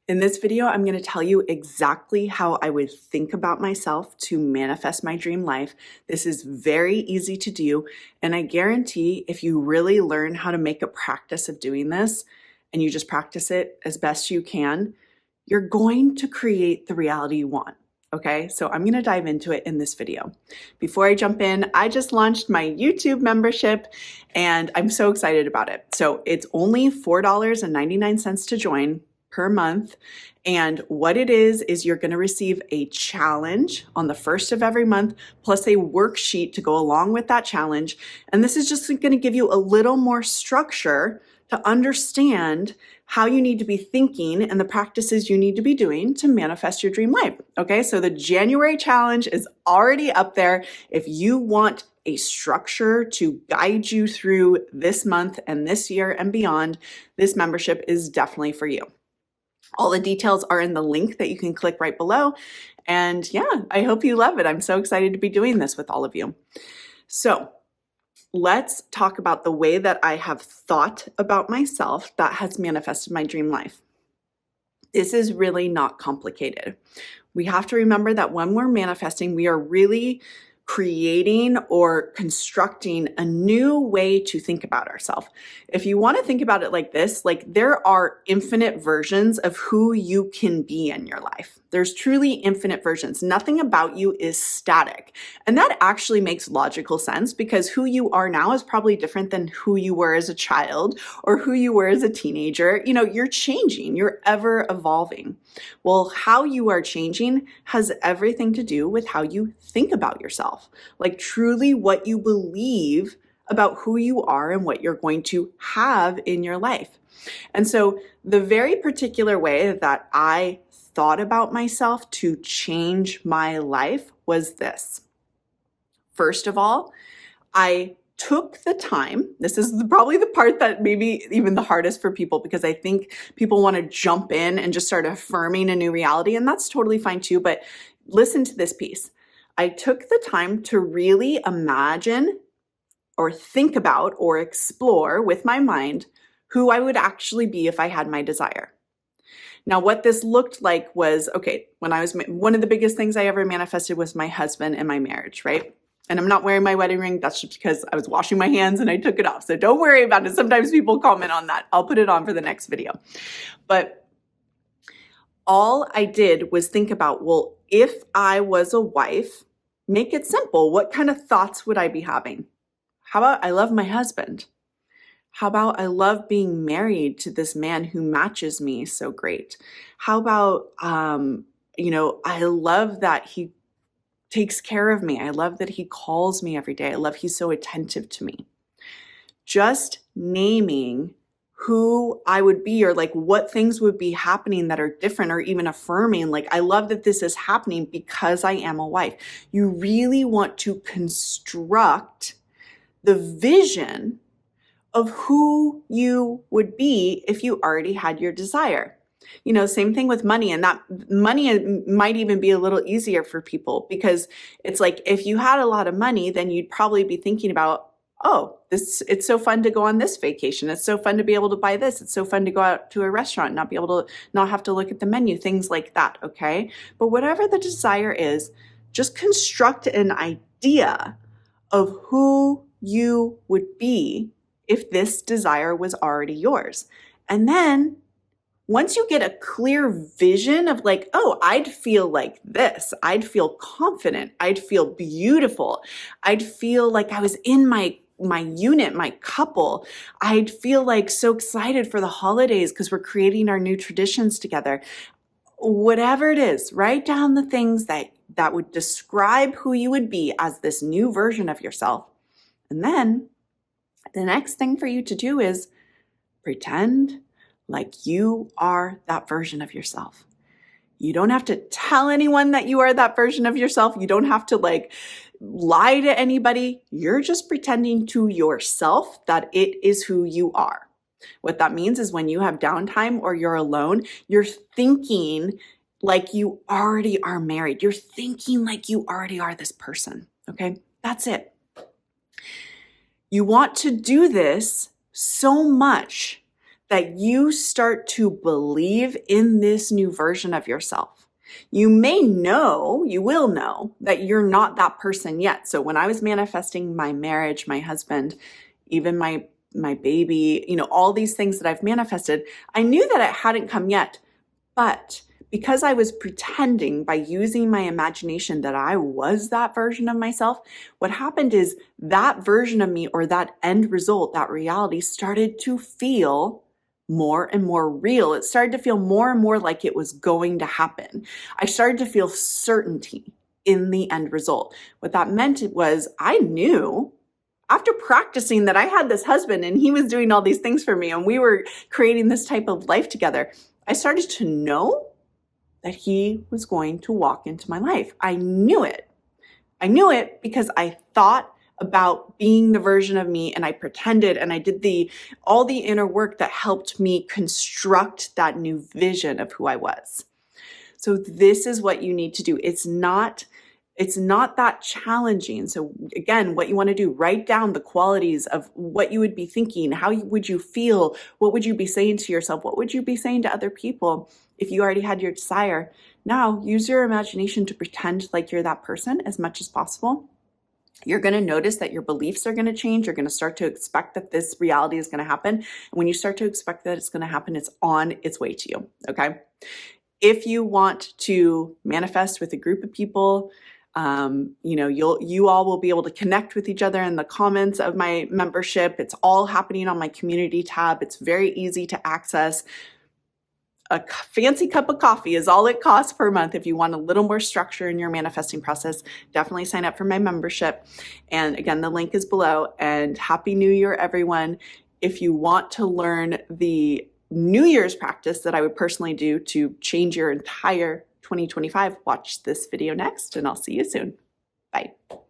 In this video, I'm going to tell you exactly how I would think about myself to manifest my dream life. This is very easy to do, and I guarantee if you really learn how to make a practice of doing this, and you just practice it as best you can, you're going to create the reality you want. Okay, so I'm going to dive into it in this video. Before I jump in, I just launched my YouTube membership and I'm so excited about it. So it's only $4.99 to join per month. And what it is you're going to receive a challenge on the first of every month, plus a worksheet to go along with that challenge. And this is just going to give you a little more structure to understand how you need to be thinking and the practices you need to be doing to manifest your dream life. Okay, so the January challenge is already up there. If you want a structure to guide you through this month and this year and beyond, this membership is definitely for you. All the details are in the link that you can click right below. And yeah, I hope you love it. I'm so excited to be doing this with all of you. So let's talk about the way that I have thought about myself that has manifested my dream life. This is really not complicated. We have to remember that when we're manifesting, we are really creating or constructing a new way to think about ourselves. If you want to think about it like this, like there are infinite versions of who you can be in your life. There's truly infinite versions. Nothing about you is static. And that actually makes logical sense because who you are now is probably different than who you were as a child or who you were as a teenager. You know, you're changing, you're ever evolving. Well, how you are changing has everything to do with how you think about yourself, like truly what you believe about who you are and what you're going to have in your life. And so the very particular way that I thought about myself to change my life was this. First of all, I took the time. This is probably the part that maybe even the hardest for people because I think people want to jump in and just start affirming a new reality, and that's totally fine too. But listen to this piece. I took the time to really imagine or think about or explore with my mind who I would actually be if I had my desire. Now, what this looked like was, okay, when I was, one of the biggest things I ever manifested was my husband and my marriage, right? And I'm not wearing my wedding ring. That's just because I was washing my hands and I took it off. So don't worry about it. Sometimes people comment on that. I'll put it on for the next video. But all I did was think about, well, if I was a wife, make it simple. What kind of thoughts would I be having? How about I love my husband? How about I love being married to this man who matches me so great? How about, I love that he takes care of me. I love that he calls me every day. I love he's so attentive to me. Just naming who I would be or like what things would be happening that are different or even affirming, like, I love that this is happening because I am a wife. You really want to construct the vision of who you would be if you already had your desire. You know, same thing with money, and that money might even be a little easier for people because it's like if you had a lot of money, then you'd probably be thinking about, oh, it's so fun to go on this vacation. It's so fun to be able to buy this. It's so fun to go out to a restaurant and not be able to not have to look at the menu, things like that, okay? But whatever the desire is, just construct an idea of who you would be if this desire was already yours. And then once you get a clear vision of like, oh, I'd feel like this, I'd feel confident, I'd feel beautiful, I'd feel like I was in my unit, my couple, I'd feel like so excited for the holidays because we're creating our new traditions together. Whatever it is, write down the things that would describe who you would be as this new version of yourself. And then the next thing for you to do is pretend like you are that version of yourself. You don't have to tell anyone that you are that version of yourself. You don't have to like lie to anybody. You're just pretending to yourself that it is who you are. What that means is when you have downtime or you're alone, you're thinking like you already are married. You're thinking like you already are this person. Okay, that's it. You want to do this so much that you start to believe in this new version of yourself. You will know that you're not that person yet. So when I was manifesting my marriage, my husband, even my baby, all these things that I've manifested, I knew that it hadn't come yet. But because I was pretending by using my imagination that I was that version of myself, what happened is that version of me, or that end result, that reality, started to feel more and more real. It started to feel more and more like it was going to happen. I started to feel certainty in the end result. What that meant was I knew after practicing that I had this husband and he was doing all these things for me and we were creating this type of life together. I started to know that he was going to walk into my life. I knew it. I knew it because I thought about being the version of me, and I pretended, and I did all the inner work that helped me construct that new vision of who I was. So this is what you need to do. It's not that challenging. So again, what you want to do, write down the qualities of what you would be thinking. How would you feel? What would you be saying to yourself? What would you be saying to other people if you already had your desire? Now use your imagination to pretend like you're that person as much as possible. You're going to notice that your beliefs are going to change. You're going to start to expect that this reality is going to happen. And when you start to expect that it's going to happen, it's on its way to you. Okay. If you want to manifest with a group of people, you all will be able to connect with each other in the comments of my membership. It's all happening on my community tab. It's very easy to access. A fancy cup of coffee is all it costs per month. If you want a little more structure in your manifesting process, definitely sign up for my membership. And again, the link is below. And Happy New Year, everyone. If you want to learn the New Year's practice that I would personally do to change your entire 2025, watch this video next, and I'll see you soon. Bye.